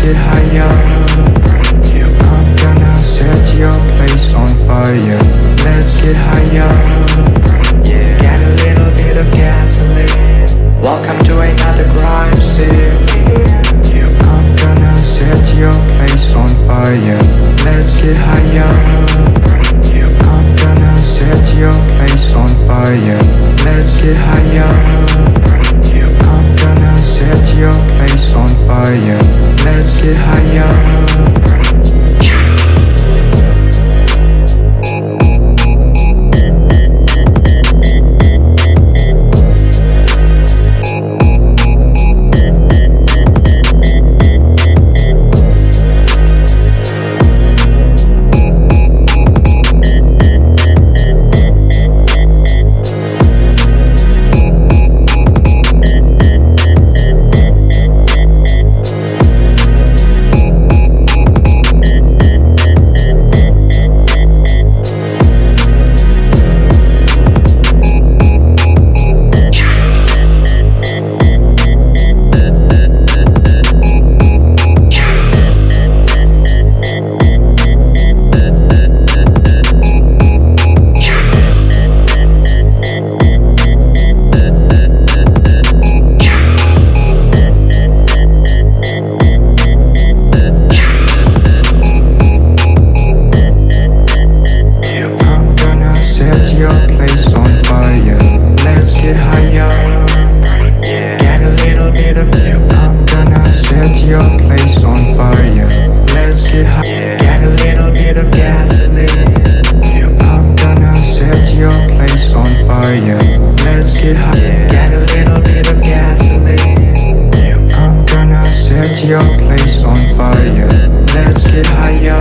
get higher. I'm gonna set your place on fire. Let's get higher. Get a little bit of gasoline. Welcome to another crime scene. I'm gonna set your place on fire. Let's get higher. I'm gonna set your place on fire. Let's get higher. I'm gonna set your place on fire. Let's get higher. Your place on fire. Let's get higher.